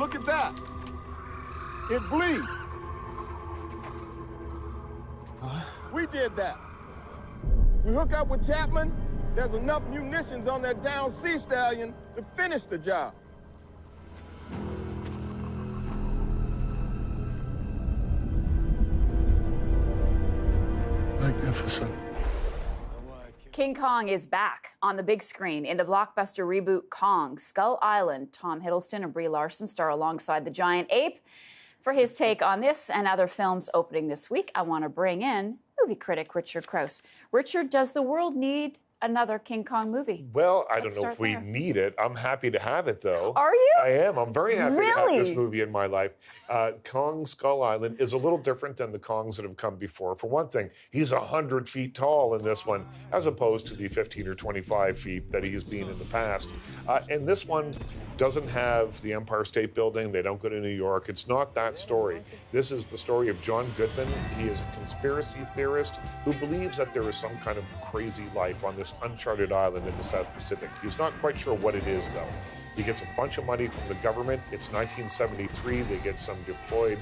look at that. It bleeds. What? We did that. We hook up with Chapman, there's enough munitions on that down sea stallion to finish the job. Magnificent. King Kong is back on the big screen in the blockbuster reboot Kong. Skull Island. Tom Hiddleston and Brie Larson star alongside the giant ape. For his take on this and other films opening this week, I want to bring in movie critic Richard Crouse. Richard, does the world need another King Kong movie? Well, I don't know if we need it. I'm happy to have it, though. Are you? I am. I'm very happy to have this movie in my life. Kong Skull Island is a little different than the Kongs that have come before. For one thing, he's 100 feet tall in this one, as opposed to the 15 or 25 feet that he's been in the past. And this one doesn't have the Empire State Building. They don't go to New York. It's not that story. This is the story of John Goodman. He is a conspiracy theorist who believes that there is some kind of crazy life on this uncharted island in the South Pacific. He's not quite sure what it is, though. He gets a bunch of money from the government. It's 1973. They get some deployed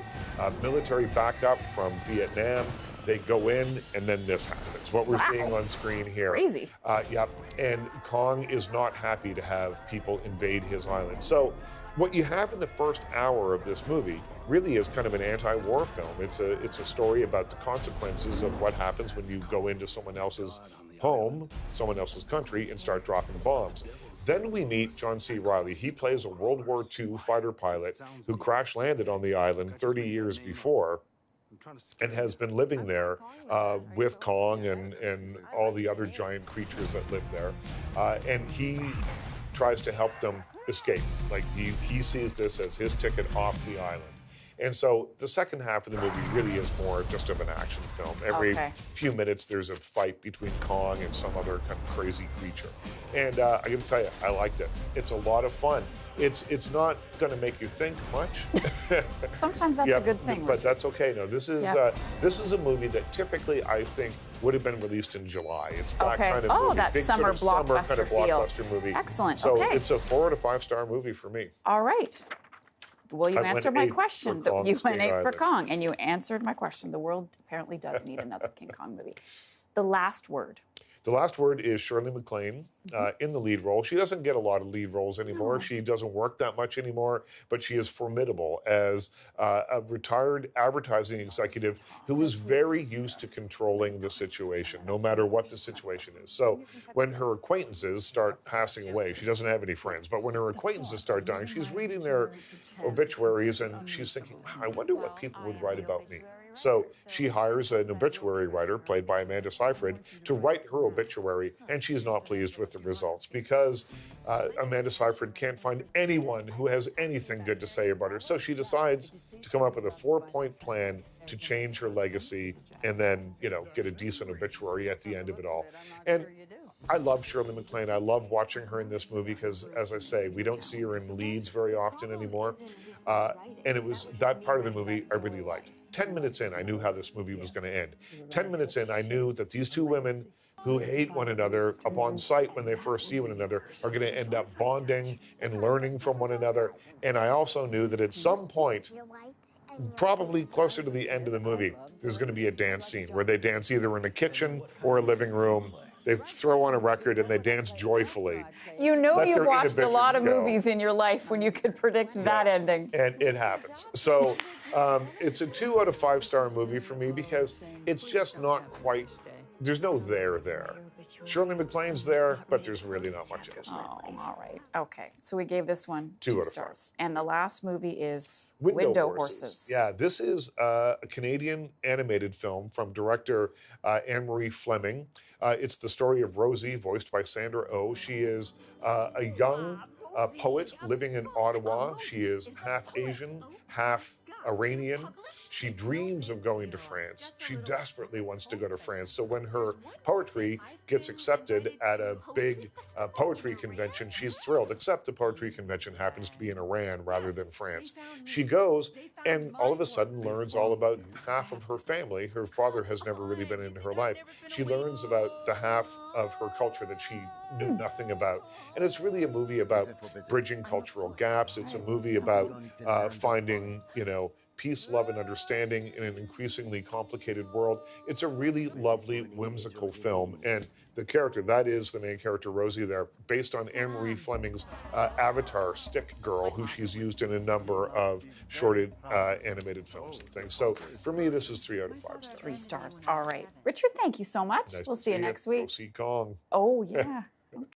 military backup from Vietnam. They go in, and then this happens. What we're seeing on screen here. Crazy. Yep. And Kong is not happy to have people invade his island. So what you have in the first hour of this movie really is kind of an anti-war film. It's a story about the consequences of what happens when you go into someone else's home, someone else's country, and start dropping bombs. Then we meet John C. Reilly. He plays a World War II fighter pilot who crash landed on the island 30 years before and has been living there with Kong and all the other giant creatures that live there. And he tries to help them escape. Like he sees this as his ticket off the island. And so the second half of the movie really is more just of an action film. Every few minutes there's a fight between Kong and some other kind of crazy creature. And I can tell you, I liked it. It's a lot of fun. It's not going to make you think much. Sometimes that's a good thing. But that's okay. No, this is a movie that typically I think would have been released in July. It's that kind of movie. That big summer sort of blockbuster summer kind of feel. blockbuster movie. Excellent. So okay. it's a 4 out of 5 star movie for me. All right. Well, you answered my question. You went 8 for Kong, and you answered my question. The world apparently does need another King Kong movie. The last word. The last word is Shirley MacLaine in the lead role. She doesn't get a lot of lead roles anymore. No. She doesn't work that much anymore, but she is formidable as a retired advertising executive who is very used to controlling the situation, no matter what the situation is. So when her acquaintances start passing away, she doesn't have any friends, but when her acquaintances start dying, she's reading their obituaries and she's thinking, I wonder what people would write about me. So she hires an obituary writer, played by Amanda Seyfried, to write her obituary, and she's not pleased with the results because Amanda Seyfried can't find anyone who has anything good to say about her. So she decides to come up with a 4-point plan to change her legacy and then, get a decent obituary at the end of it all. And I love Shirley MacLaine. I love watching her in this movie because, as I say, we don't see her in leads very often anymore. And it was that part of the movie I really liked. 10 minutes in, I knew how this movie was going to end. 10 minutes in, I knew that these two women who hate one another upon sight when they first see one another are going to end up bonding and learning from one another. And I also knew that at some point, probably closer to the end of the movie, there's going to be a dance scene where they dance either in a kitchen or a living room. They throw on a record and they dance joyfully. You watched a lot of movies in your life when you could predict that ending. And it happens. So it's a 2 out of 5 star movie for me because it's just not quite, there's no there. Shirley MacLaine's there, but there's really not much else there. Oh, all right. Okay. So we gave this one 2 stars. And the last movie is Window Horses. Yeah, this is a Canadian animated film from director Anne-Marie Fleming. It's the story of Rosie, voiced by Sandra Oh. She is a young poet living in Ottawa. She is half Asian, half Iranian. She dreams of going to France. She desperately wants to go to France. So when her poetry gets accepted at a big poetry convention, she's thrilled, except the poetry convention happens to be in Iran rather than France. She goes and all of a sudden learns all about half of her family. Her father has never really been into her life. She learns about the half of her culture that she knew nothing about. And it's really a movie about bridging cultural gaps. It's a movie about finding, peace, love, and understanding in an increasingly complicated world. It's a really lovely, whimsical film. And the character, that is the main character, Rosie, there, based on Anne-Marie Fleming's Avatar Stick Girl, who she's used in a number of shorted animated films and things. So for me, this is 3 out of 5 stars. 3 stars. All right. Richard, thank you so much. Nice We'll to see you next week. Go see Kong. Oh, yeah.